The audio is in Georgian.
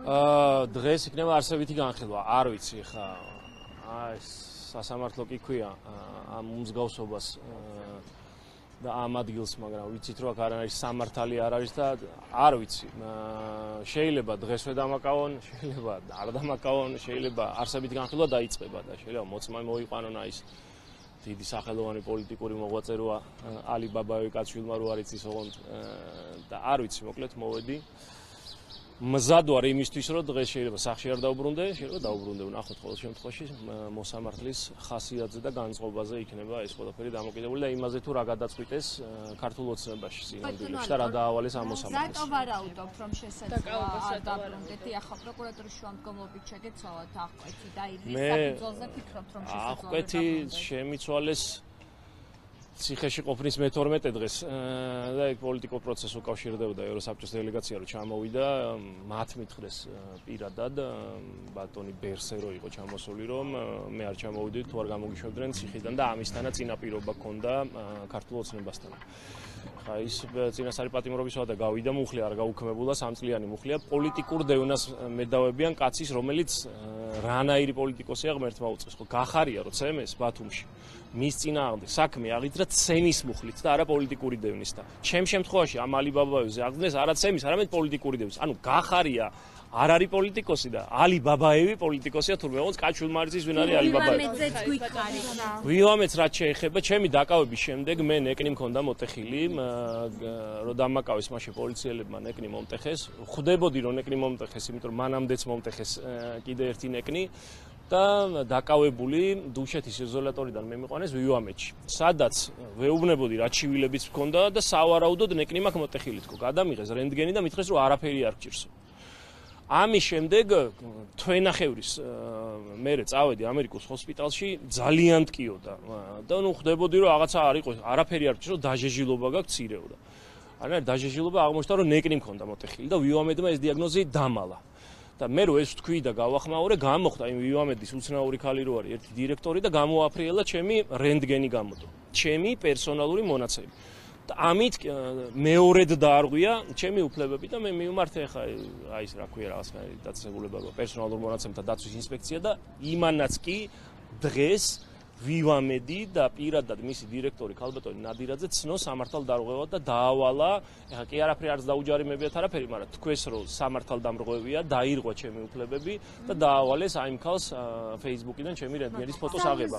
დღეს იქნება არსებითი განხილვა, არ ვიცი ხა. აი სასამართლო კი ქვია ამ მსგავსობას და ამ ადგილს, მაგრამ ვიცით რომ აქ არ არის სამართალი არ არის და არ ვიცი. შეიძლება დღესვე დამაკავონ, შეიძლება არ დამაკავონ, შეიძლება არსებითი განხილვა დაიწყება და შეიძლება მოწმე მოიყვანონ აი ეს დიდი სახელოვანი პოლიტიკური მოღვაწე როა ალი ბაბაევი კაცშვილმა რო არ იცის ოღონდ და არ ვიცი, მოკლედ მოვედი. მზად ვარ იმისთვის, რომ დღეს შეიძლება სახში არ დაუბრუნდე, შეიძლება დაუბრუნდე, ვნახოთ ყოველ შემთხვევაში მოსამართლის ხასიათზე და განწყობაზე იქნება ეს ყველაფერი დამოკიდებული და იმაზე თუ რა გადაწყვიტეს ქართულ ოცნებაში სინამდვილეში და რა დაავალეს ამ მოსამართლეს. რატო ვარაუდობთ, რომ შესაძლოა არ დაბრუნდეთ? ახლა პროკურატურის შუამდგომლობით შეგეცვალათ აღკვეთი და ის საფუძველზე ფიქრობთ, რომ შესაძლოა აღკვეთი შემიცვალეს ციხეში ყოფნის მე-12 დღეს და ეგ პოლიტიკურ პროცესს უკავშირდებოდა ევროსაბჭოს დელეგაცია რო ჩამოვიდა, მათ მითხრეს პირადად ბატონი ბერსერო იყო ჩამოსული, რომ მე არ ჩამოვიდით, თუ არ გამოგიშვებდნენ ციხიდან და ამისთანაც წინაპირობა ჰქონდა ქართულ ოცნებასთან. ხა ის წინასწარი პატიმრობის ვადა გავიდა მუხლი არ გაუქმებულა, 3 წლიანი მუხლია, პოლიტიკურ დევნას მედავებიან კაცის, რომელიც რანაირი პოლიტიკოსია ღმერთმა უწყეს, ხო გახარია რომ ცემეს ბათუმში. მის წინააღმდეგ საქმე აღიძრა ცემის მუხლით და არა პოლიტიკური დევნის და ჩემ შემთხვევაში ამ ალი ბაბაევზე აღძნეს არა ცემის, არამედ პოლიტიკური დევნის. ანუ გახარია არ არის პოლიტიკოსი და ალი ბაბაევი პოლიტიკოსია თურმე ოღონდ კაჩულმა არის ვინ არის ალი ბაბაევი. ვიوامეც რაც შეეხება ჩემი დაკავების შემდეგ მე ნეკნი მქონდა მოტეხილი რომ დამაკავეს მაშინ პოლიციელებმა ნეკნი მომტეხეს. ხვდებოდი რომ ნეკნი მომტეხეს, იმიტომ რომ მანამდეც მომტეხეს კიდე ერთი ნეკნი და დაკავებული დუშეთის იზოლატორიდან მე მიყვანეს ვიوامეთში. სადაც ვეუბნებოდი რა ჩივილებიც მქონდა და სავარაუდოდ ნეკნი მაქვს მოტეხილი თქო. გადამიღეს რენტგენი და მითხრეს რომ არაფერი არ გჭირსო. ამის შემდეგ თვენახევრის მერე წავედი ამერიკოს ჰოსპიტალში ძალიან ტკიოდა და ნუ ხვდებოდი რომ რაღაცა არ იყო, არაფერი არ გჭირსო, დაჟეჟილობა გაქვს ცირეოდა. არანაირ დაჟეჟილობა აღმოჩნდა რომ ნეკნი მქონდა მოტეხილი და ვიوامედმა ეს დიაგნოზი დამალა. და მე რო ეს თქვი და გავახმაურე, გამოხდა იმ ვიوامედის უცნაური ქალი რო არის ერთი დირექტორი და გამოაფრიელა ჩემი რენტგენი გამოდო. ჩემი პერსონალური მონაცემი. და ამით მეორედ დაარღვია ჩემი უფლებები და მე მივმართე ხა აი ეს რა ქვია რაღაცნაირი დაწესებულება პერსონალურ მონაცემთა დაცვის ინსპექცია და იმანაც კი დღეს ვიوامედი და პირადად მისი დირექტორი ქალბატონი ნადირაძე ცნო სამართალდამრღვევად და დაავალა, ეხა კი არაფერი არც დაუჯარიმებიათ არაფერი, მაგრამ თქვეს რომ სამართალდამრღვევია, დაირღვა ჩემი უფლებები და დაავალეს აი იმ ქალს Facebook-იდან ჩემი რენტგენის ფოტოს აღება.